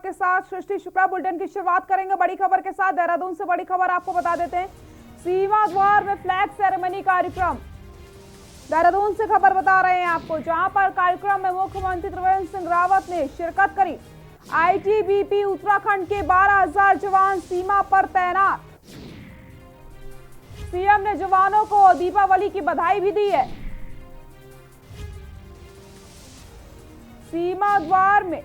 आपके साथ सृष्टि शुक्ला। बुलेटिन की शुरुआत करेंगे बड़ी खबर के साथ। देहरादून से बड़ी खबर आपको बता देते हैं, सीमा द्वार में फ्लैग सेरेमनी कार्यक्रम। देहरादून से खबर बता रहे हैं आपको, जहां पर कार्यक्रम में मुख्यमंत्री त्रिवेंद्र सिंह रावत ने शिरकत करी। आईटीबीपी उत्तराखंड के 12,000 जवान सीमा पर तैनात। सीएम ने जवानों को दीपावली की बधाई भी दी है। सीमा द्वार में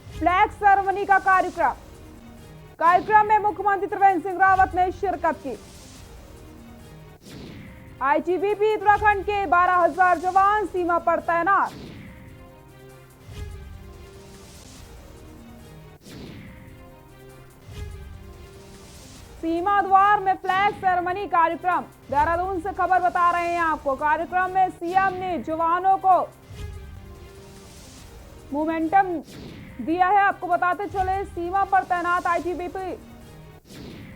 फ्लैग सेरेमनी का कार्यक्रम में मुख्यमंत्री त्रिवेंद्र सिंह रावत ने शिरकत की। आईटीबीपी उत्तराखंड के 12,000 जवान सीमा पर तैनात। सीमा द्वार में फ्लैग सेरेमनी कार्यक्रम। देहरादून से खबर बता रहे हैं आपको, कार्यक्रम में सीएम ने जवानों को मोमेंटम दिया है। आपको बताते चले, सीमा पर तैनात आईटीबीपी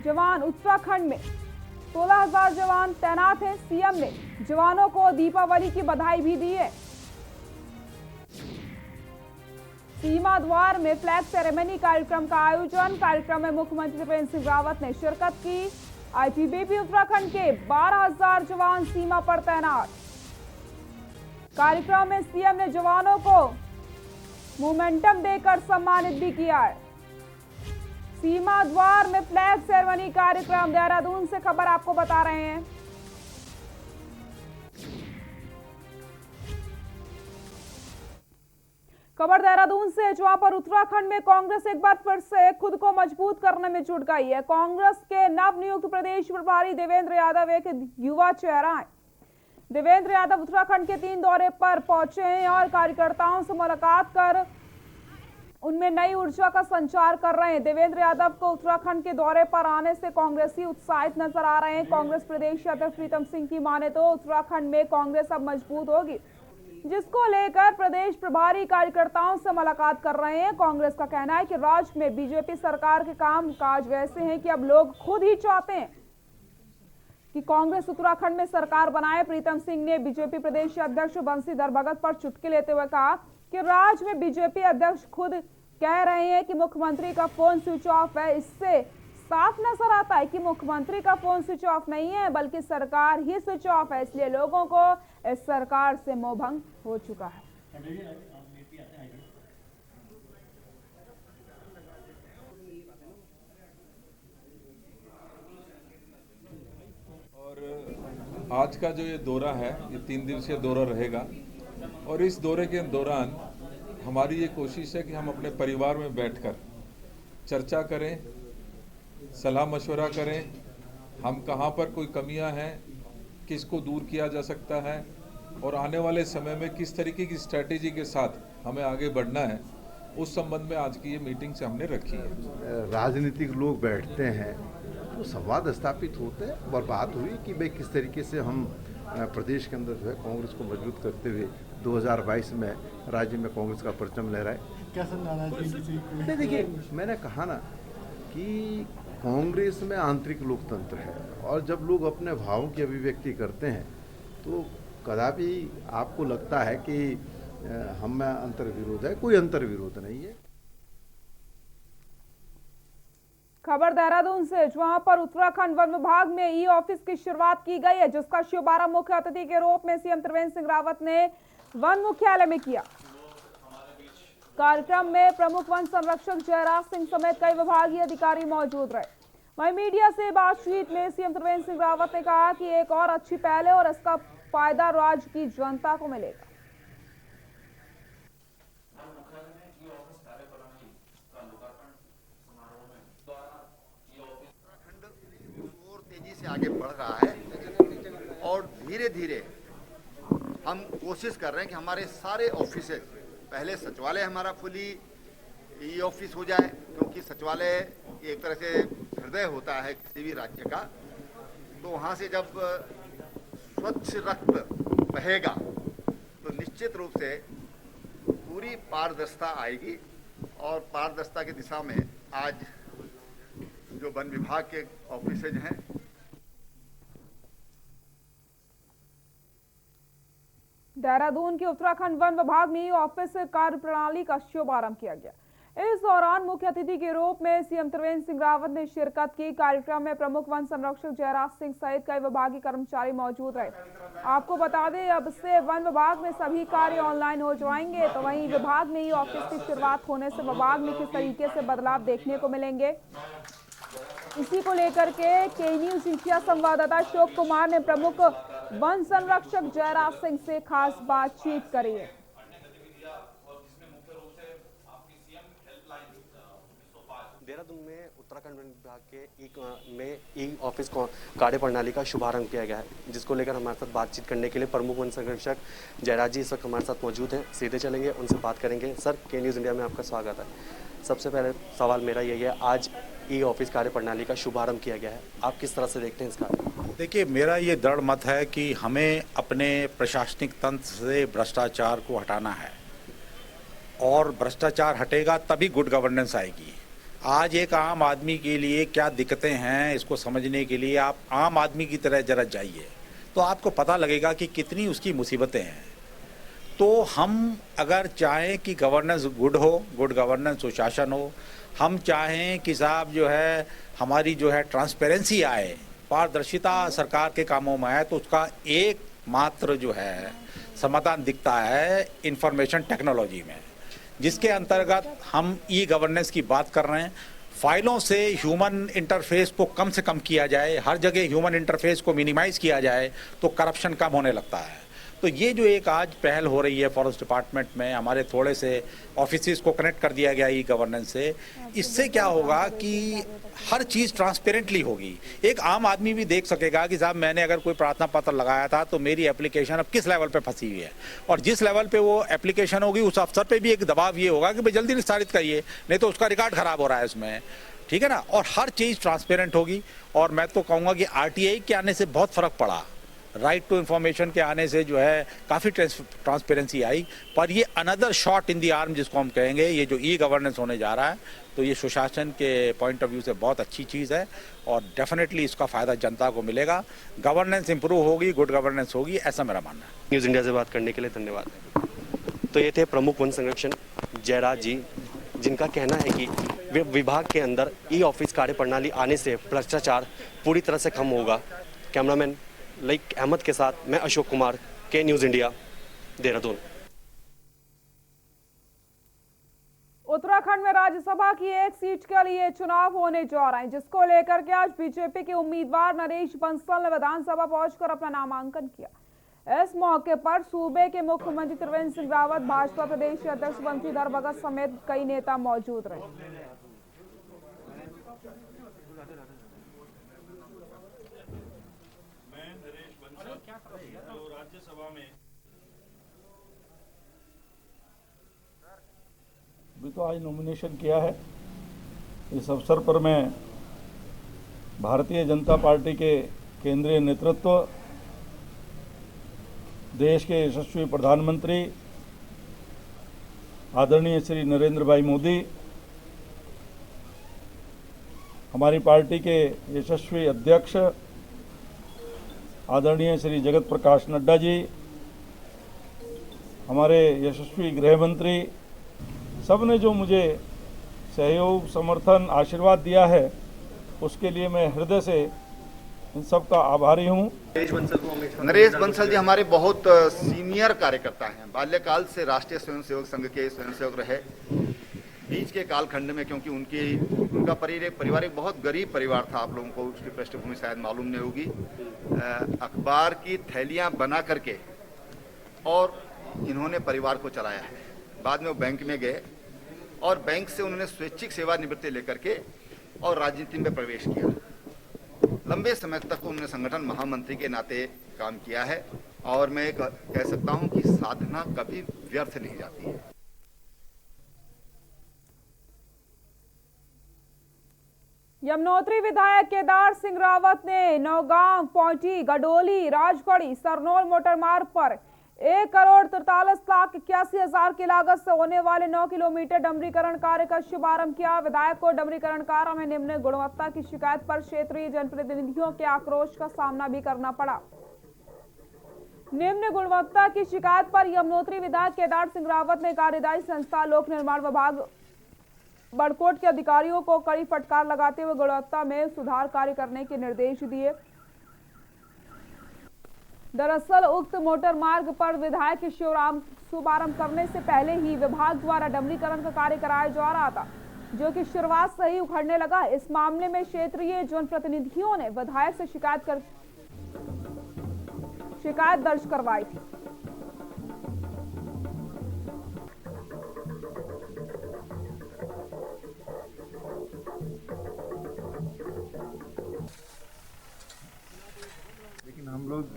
जवान उत्तराखंड में 16,000 जवान तैनात हैं। सीएम ने जवानों को दीपावली की बधाई भी दी है। सीमा द्वार में फ्लैग सेरेमनी कार्यक्रम का आयोजन, कार्यक्रम में मुख्यमंत्री त्रिवेंद्र सिंह रावत ने शिरकत की। आईटीबीपी उत्तराखंड के 12,000 जवान सीमा पर तैनात। कार्यक्रम में सीएम ने जवानों को मोमेंटम देकर सम्मानित भी किया है। सीमा द्वार में फ्लैग सेरेमनी कार्यक्रम। देहरादून से खबर आपको बता रहे हैं। खबर देहरादून से, जहां पर उत्तराखंड में कांग्रेस एक बार फिर से खुद को मजबूत करने में जुट गई है। कांग्रेस के नवनियुक्त प्रदेश प्रभारी देवेंद्र यादव एक युवा चेहरा है। देवेंद्र यादव उत्तराखंड के 3 दौरे पर पहुंचे हैं और कार्यकर्ताओं से मुलाकात कर उनमें नई ऊर्जा का संचार कर रहे हैं। देवेंद्र यादव को उत्तराखंड के दौरे पर आने से कांग्रेसी उत्साहित नजर आ रहे हैं। कांग्रेस प्रदेश अध्यक्ष प्रीतम सिंह की माने तो उत्तराखंड में कांग्रेस अब मजबूत होगी, जिसको लेकर प्रदेश प्रभारी कार्यकर्ताओं से मुलाकात कर रहे हैं। कांग्रेस का कहना है कि राज्य में बीजेपी सरकार के काम काज वैसे हैं कि अब लोग खुद ही चाहते हैं कि कांग्रेस उत्तराखंड में सरकार बनाए। प्रीतम सिंह ने बीजेपी प्रदेश अध्यक्ष बंशीधर भगत पर चुटकी लेते हुए कहा कि राज्य में बीजेपी अध्यक्ष खुद कह रहे हैं कि मुख्यमंत्री का फोन स्विच ऑफ है। इससे साफ नजर आता है कि मुख्यमंत्री का फोन स्विच ऑफ नहीं है, बल्कि सरकार ही स्विच ऑफ है। इसलिए लोगों को इस सरकार से मोहभंग हो चुका है। और आज का जो ये दौरा है, ये 3 दिवसीय दौरा रहेगा और इस दौरे के दौरान हमारी ये कोशिश है कि हम अपने परिवार में बैठकर चर्चा करें, सलाह मशवरा करें, हम कहाँ पर कोई कमियां हैं, किसको दूर किया जा सकता है और आने वाले समय में किस तरीके की स्ट्रैटेजी के साथ हमें आगे बढ़ना है, उस संबंध में आज की ये मीटिंग से हमने रखी है। राजनीतिक लोग बैठते हैं तो संवाद स्थापित होते हैं और बात हुई कि भाई किस तरीके से हम प्रदेश के अंदर जो है कांग्रेस को मजबूत करते हुए 2022 में राज्य में कांग्रेस का परचम लहराए। कैसा नाराजगी? देखिए, मैंने कहा ना कि कांग्रेस में आंतरिक लोकतंत्र है और जब लोग अपने भावों की अभिव्यक्ति करते हैं तो कदापि आपको लगता है कि हम में अंतर विरोध है, कोई अंतर विरोध नहीं है। खबर देहरादून से, जहां पर उत्तराखंड वन विभाग में ई ऑफिस की शुरुआत की गई है, जिसका शुभारंभ मुख्य अतिथि के रूप में सीएम त्रिवेंद्र सिंह रावत ने वन मुख्यालय में किया। कार्यक्रम में प्रमुख वन संरक्षक जयराज सिंह समेत कई विभागीय अधिकारी मौजूद रहे। वहीं मीडिया से बातचीत में सीएम त्रिवेंद्र सिंह रावत ने कहा कि एक और अच्छी पहल है और इसका फायदा राज्य की जनता को मिलेगा। तेजी से आगे बढ़ रहा है और धीरे धीरे हम कोशिश कर रहे हैं कि हमारे सारे ऑफिसेज, पहले सचिवालय हमारा फुली ई ऑफिस हो जाए, क्योंकि सचिवालय एक तरह से हृदय होता है किसी भी राज्य का। तो वहाँ से जब स्वच्छ रक्त बहेगा तो निश्चित रूप से पूरी पारदर्शिता आएगी और पारदर्शिता की दिशा में आज जो वन विभाग के ऑफिसेज हैं, देहरादून के उत्तराखंड वन विभाग में ऑफिस कार्य प्रणाली का शुभारंभ किया गया। इस दौरान मुख्य अतिथि के रूप में सीएम त्रिवेंद्र सिंह रावत ने शिरकत की। कार्यक्रम में प्रमुख वन संरक्षक जयराज सिंह सहित कई विभागीय कर्मचारी मौजूद रहे। आपको बता दें, अब से वन विभाग में सभी कार्य ऑनलाइन हो जाएंगे, तो वहीं विभाग में ही ऑफिस की शुरुआत होने से विभाग में किस तरीके से बदलाव देखने को मिलेंगे, इसी को लेकर के न्यूज इंडिया संवाददाता अशोक कुमार ने प्रमुख वन संरक्षक जयराज सिंह से खास बातचीत करी है। देहरादून में उत्तराखंड वन विभाग के ई ऑफिस कार्य प्रणाली का शुभारंभ किया गया है, जिसको लेकर हमारे साथ बातचीत करने के लिए प्रमुख वन संरक्षक जयराज जी इस वक्त हमारे साथ मौजूद हैं। सीधे चलेंगे, उनसे बात करेंगे। सर, के न्यूज़ इंडिया में आपका स्वागत है। सबसे पहले सवाल मेरा यही है, आज ई ऑफिस कार्य प्रणाली का शुभारंभ किया गया है, आप किस तरह से देखते हैं इसका? देखिए, मेरा ये दृढ़ मत है कि हमें अपने प्रशासनिक तंत्र से भ्रष्टाचार को हटाना है, और भ्रष्टाचार हटेगा तभी गुड गवर्नेंस आएगी। आज एक आम आदमी के लिए क्या दिक्कतें हैं, इसको समझने के लिए आप आम आदमी की तरह जरा जाइए, तो आपको पता लगेगा कि कितनी उसकी मुसीबतें हैं। तो हम अगर चाहें कि गवर्नेंस गुड हो, गुड गवर्नेंस सुशासन हो, हम चाहें कि साहब जो है हमारी जो है ट्रांसपेरेंसी आए, पारदर्शिता सरकार के कामों में है, तो उसका एकमात्र जो है समाधान दिखता है इंफॉर्मेशन टेक्नोलॉजी में, जिसके अंतर्गत हम ई गवर्नेंस की बात कर रहे हैं। फाइलों से ह्यूमन इंटरफेस को कम से कम किया जाए, हर जगह ह्यूमन इंटरफेस को मिनिमाइज किया जाए, तो करप्शन कम होने लगता है। तो ये जो एक आज पहल हो रही है फॉरेस्ट डिपार्टमेंट में, हमारे थोड़े से ऑफिसेस को कनेक्ट कर दिया गया ई गवर्नेंस से, इससे क्या होगा कि हर चीज़ ट्रांसपेरेंटली होगी। एक आम आदमी भी देख सकेगा कि साहब मैंने अगर कोई प्रार्थना पत्र लगाया था तो मेरी एप्लीकेशन अब किस लेवल पे फंसी हुई है, और जिस लेवल पे वो एप्लीकेशन होगी उस अफसर पे भी एक दबाव ये होगा कि भाई जल्दी निस्तारित करिए, नहीं तो उसका रिकॉर्ड खराब हो रहा है उसमें, ठीक है ना। और हर चीज़ ट्रांसपेरेंट होगी। और मैं तो कहूँगा कि आरटीआई के आने से बहुत फ़र्क पड़ा, राइट टू इन्फॉर्मेशन के आने से जो है काफ़ी ट्रांसपेरेंसी आई। पर ये another shot in the arm जिसको हम कहेंगे, ये जो ई गवर्नेंस होने जा रहा है, तो ये सुशासन के पॉइंट ऑफ व्यू से बहुत अच्छी चीज़ है, और डेफिनेटली इसका फ़ायदा जनता को मिलेगा। गवर्नेंस इंप्रूव होगी, गुड गवर्नेंस होगी, ऐसा मेरा मानना है। न्यूज़ इंडिया से बात करने के लिए धन्यवाद। तो ये थे प्रमुख वन संरक्षण जयराज जी, जिनका कहना है कि विभाग के अंदर ई ऑफिस कार्य प्रणाली आने से भ्रष्टाचार पूरी तरह से कम होगा। कैमरामैन लाइक अहमद के साथ मैं अशोक कुमार, के न्यूज़ इंडिया, देहरादून। उत्तराखंड में राज्यसभा की एक सीट के लिए चुनाव होने जा रहे हैं, जिसको लेकर के आज बीजेपी के उम्मीदवार नरेश बंसल ने विधानसभा पहुंचकर अपना नामांकन किया। इस मौके पर सूबे के मुख्यमंत्री त्रिवेंद्र सिंह रावत, भाजपा प्रदेश अध्यक्ष बंशीधर भगत समेत कई नेता मौजूद रहे। राज्यसभा में भी तो आज नॉमिनेशन किया है। इस अवसर पर मैं भारतीय जनता पार्टी के केंद्रीय नेतृत्व, देश के यशस्वी प्रधानमंत्री आदरणीय श्री नरेंद्र भाई मोदी, हमारी पार्टी के यशस्वी अध्यक्ष आदरणीय श्री जगत प्रकाश नड्डा जी, हमारे यशस्वी गृह मंत्री, सब ने जो मुझे सहयोग, समर्थन, आशीर्वाद दिया है, उसके लिए मैं हृदय से इन सब का आभारी हूँ। नरेश बंसल जी हमारे बहुत सीनियर कार्यकर्ता हैं, बाल्यकाल से राष्ट्रीय स्वयंसेवक संघ के स्वयंसेवक रहे। बीच के कालखंड में, क्योंकि उनका परिवार एक बहुत गरीब परिवार था, आप लोगों को उसकी पृष्ठभूमि शायद मालूम नहीं होगी, अखबार की थैलियां बना करके और इन्होंने परिवार को चलाया है। बाद में वो बैंक में गए और बैंक से उन्होंने स्वैच्छिक सेवानिवृत्ति लेकर के और राजनीति में प्रवेश किया। लंबे समय तक उन्होंने संगठन महामंत्री के नाते काम किया है, और मैं कह सकता हूं कि साधना कभी व्यर्थ नहीं जाती है। यमुनोत्री विधायक केदार सिंह रावत ने नौगांव, पौंटी, गडोली, राजगढ़ी, सरनोल मोटर मार्ग पर 1,43,81,000 की लागत से होने वाले 9 किलोमीटर डमरीकरण कार्य का शुभारंभ किया। विधायक को डमरीकरण कार्य में निम्न गुणवत्ता की शिकायत पर क्षेत्रीय जनप्रतिनिधियों के आक्रोश का सामना भी करना पड़ा। निम्न गुणवत्ता की शिकायत पर यमुनोत्री विधायक केदार सिंह रावत ने कार्यदायी संस्था लोक निर्माण विभाग बड़कोट के अधिकारियों को कड़ी फटकार लगाते हुए गुणवत्ता में सुधार कार्य करने के निर्देश दिए। दरअसल उक्त मोटर मार्ग पर विधायक शिवराम शुभारंभ करने से पहले ही विभाग द्वारा डमरीकरण का कार्य कराया जा रहा था, जो कि शुरुआत से ही उखड़ने लगा। इस मामले में क्षेत्रीय जनप्रतिनिधियों ने विधायक से शिकायत दर्ज करवाई थी। लेकिन हम लोग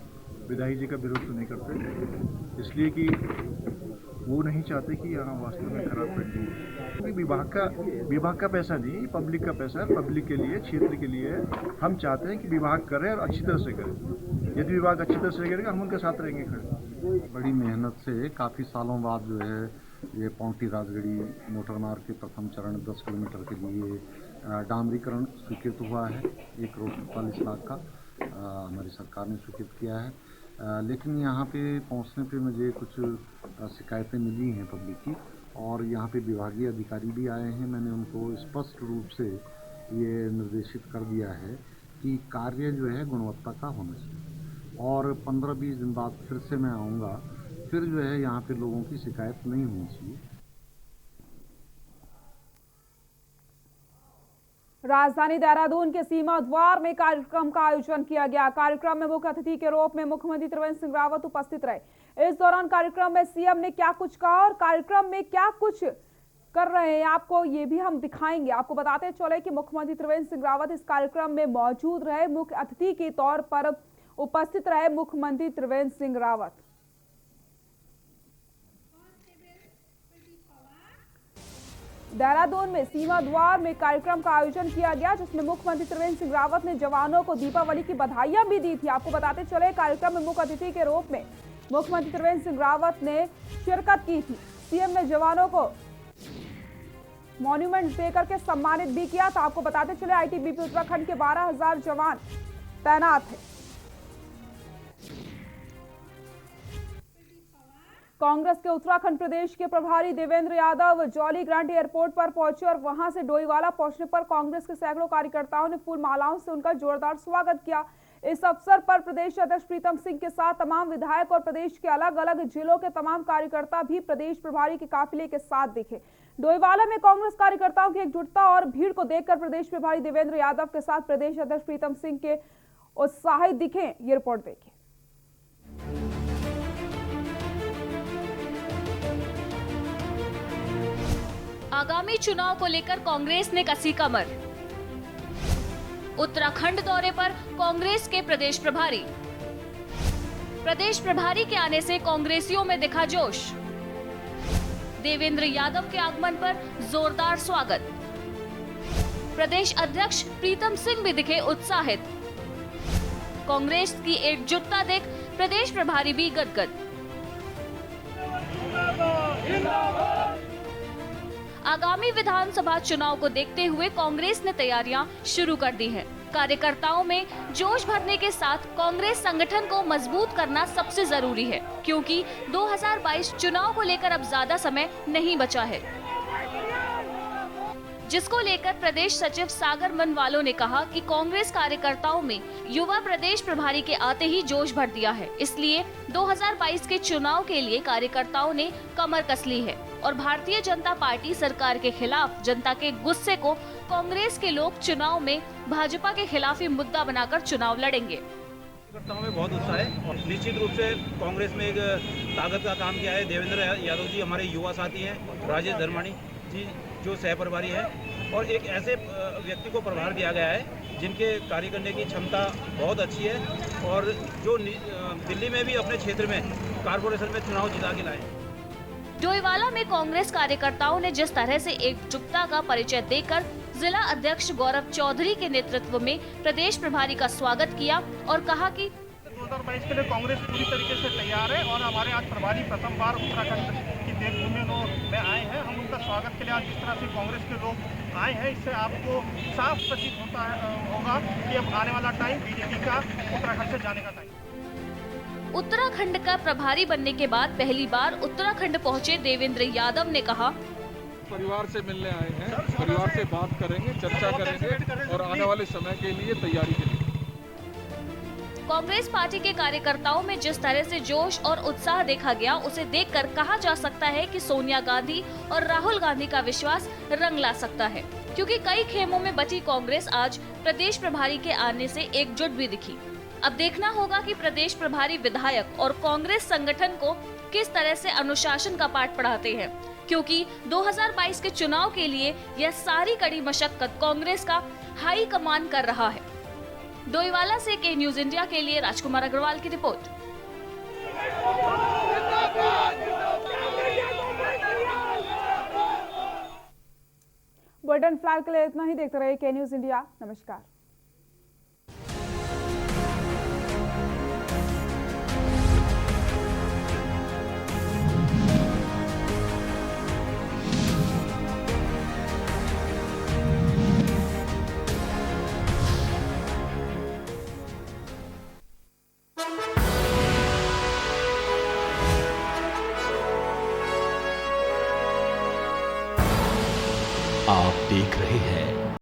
विधायक जी का विरोध तो नहीं करते, इसलिए कि वो नहीं चाहते कि यहाँ वास्तव में खराब पेंटिंग हो। विभाग का पैसा नहीं, पब्लिक का पैसा है, पब्लिक के लिए, क्षेत्र के लिए। हम चाहते हैं कि विभाग करे और अच्छी तरह से करे। यदि विभाग अच्छी तरह से करेगा, हम उनके साथ रहेंगे खड़े। बड़ी मेहनत से काफ़ी सालों बाद जो है ये पौंटी राजगढ़ी मोटर मार्ग के प्रथम चरण 10 किलोमीटर के लिए डामरीकरण स्वीकृत हुआ है। 1,40,00,000 का हमारी सरकार ने स्वीकृत किया है। लेकिन यहाँ पे पहुँचने पे मुझे कुछ शिकायतें मिली हैं पब्लिक की, और यहाँ पे विभागीय अधिकारी भी आए हैं। मैंने उनको स्पष्ट रूप से ये निर्देशित कर दिया है कि कार्य जो है गुणवत्ता का होना चाहिए, और 15-20 दिन बाद फिर से मैं आऊँगा, फिर जो है यहाँ पे लोगों की शिकायत नहीं होनी चाहिए। राजधानी देहरादून के सीमा द्वार में कार्यक्रम का आयोजन किया गया। कार्यक्रम में मुख्य अतिथि के रूप में मुख्यमंत्री त्रिवेंद्र सिंह रावत उपस्थित रहे। इस दौरान कार्यक्रम में सीएम ने क्या कुछ कहा और कार्यक्रम में क्या कुछ कर रहे हैं, आपको ये भी हम दिखाएंगे। आपको बताते चले कि मुख्यमंत्री त्रिवेंद्र सिंह रावत इस कार्यक्रम में मौजूद रहे। मुख्य अतिथि के तौर पर उपस्थित रहे मुख्यमंत्री त्रिवेंद्र सिंह रावत। देहरादून में सीमा द्वार में कार्यक्रम का आयोजन किया गया, जिसमें मुख्यमंत्री त्रिवेंद्र सिंह रावत ने जवानों को दीपावली की बधाइयां भी दी थी। आपको बताते चले कार्यक्रम में मुख्य अतिथि के रूप में मुख्यमंत्री त्रिवेंद्र सिंह रावत ने शिरकत की थी। सीएम ने जवानों को मॉन्यूमेंट देकर के सम्मानित भी किया था। आपको बताते चले आईटीबीपी उत्तराखंड के 12,000 जवान तैनात हैं। कांग्रेस के उत्तराखंड प्रदेश के प्रभारी Devendra Yadav jolly grant airport पर पहुंचे और वहां से डोईवाला पहुंचने पर कांग्रेस के सैकड़ों कार्यकर्ताओं ने फूल मालाओं से उनका जोरदार स्वागत किया। इस अवसर पर प्रदेश अध्यक्ष प्रीतम सिंह के साथ तमाम विधायक और प्रदेश के अलग अलग जिलों के तमाम कार्यकर्ता भी प्रदेश प्रभारी के काफिले के साथ दिखे। डोईवाला में कांग्रेस कार्यकर्ताओं की एकजुटता और भीड़ को देखकर प्रदेश प्रभारी देवेंद्र यादव के साथ प्रदेश अध्यक्ष प्रीतम सिंह के उत्साहित दिखे। ये रिपोर्ट देखिए। आगामी चुनाव को लेकर कांग्रेस ने कसी कमर। उत्तराखंड दौरे पर कांग्रेस के प्रदेश प्रभारी के आने से कांग्रेसियों में दिखा जोश। देवेंद्र यादव के आगमन पर जोरदार स्वागत। प्रदेश अध्यक्ष प्रीतम सिंह भी दिखे उत्साहित। कांग्रेस की एकजुटता देख प्रदेश प्रभारी भी गदगद। आगामी विधानसभा चुनाव को देखते हुए कांग्रेस ने तैयारियां शुरू कर दी हैं। कार्यकर्ताओं में जोश भरने के साथ कांग्रेस संगठन को मजबूत करना सबसे जरूरी है, क्योंकि 2022 चुनाव को लेकर अब ज्यादा समय नहीं बचा है, जिसको लेकर प्रदेश सचिव सागर मनवालो ने कहा कि कांग्रेस कार्यकर्ताओं में युवा प्रदेश प्रभारी के आते ही जोश भर दिया है। इसलिए 2022 के चुनाव के लिए कार्यकर्ताओं ने कमर कस ली है और भारतीय जनता पार्टी सरकार के खिलाफ जनता के गुस्से को कांग्रेस के लोग चुनाव में भाजपा के खिलाफ ही मुद्दा बनाकर चुनाव लड़ेंगे। कार्यकर्ताओं में बहुत उत्साह है और निश्चित रूप से कांग्रेस में एक ताकत का काम किया है। देवेंद्र यादव जी हमारे युवा साथी हैं, राजेश धर्माणी जी जो सह प्रभारी है, और एक ऐसे व्यक्ति को प्रभार दिया गया है जिनके कार्य करने की क्षमता बहुत अच्छी है और जो दिल्ली में भी अपने क्षेत्र में कारपोरेशन में चुनाव जिता के लाए। डोईवाला में कांग्रेस कार्यकर्ताओं ने जिस तरह से एकजुटता का परिचय देकर जिला अध्यक्ष गौरव चौधरी के नेतृत्व में प्रदेश प्रभारी का स्वागत किया और कहा कि 2022 के लिए कांग्रेस पूरी तरीके से तैयार है और हमारे आज प्रभारी प्रथम बार उत्तराखंड की देवभूमि में आए हैं। हम उनका स्वागत के लिए आज जिस तरह से कांग्रेस के लोग आए हैं, इससे आपको साफ प्रतीत होगा कि अब आने वाला टाइम बीजेपी का उत्तराखंड से जाने का टाइम। उत्तराखंड का प्रभारी बनने के बाद पहली बार उत्तराखंड पहुंचे देवेंद्र यादव ने कहा, परिवार से मिलने आए हैं, परिवार से बात करेंगे, चर्चा करेंगे और आने वाले समय के लिए तैयारी करेंगे। कांग्रेस पार्टी के कार्यकर्ताओं में जिस तरह से जोश और उत्साह देखा गया, उसे देखकर कहा जा सकता है कि सोनिया गांधी और राहुल गांधी का विश्वास रंग ला सकता है, क्योंकि कई खेमों में बटी कांग्रेस आज प्रदेश प्रभारी के आने से एकजुट भी दिखी। अब देखना होगा कि प्रदेश प्रभारी विधायक और कांग्रेस संगठन को किस तरह से अनुशासन का पाठ पढ़ाते हैं, क्योंकि 2022 के चुनाव के लिए यह सारी कड़ी मशक्कत कांग्रेस का हाई कमान कर रहा है। डोईवाला से के न्यूज इंडिया के लिए राजकुमार अग्रवाल की रिपोर्ट। बुलेटिन फिलहाल के लिए इतना ही। देखते रहिए के न्यूज इंडिया। नमस्कार। आप देख रहे हैं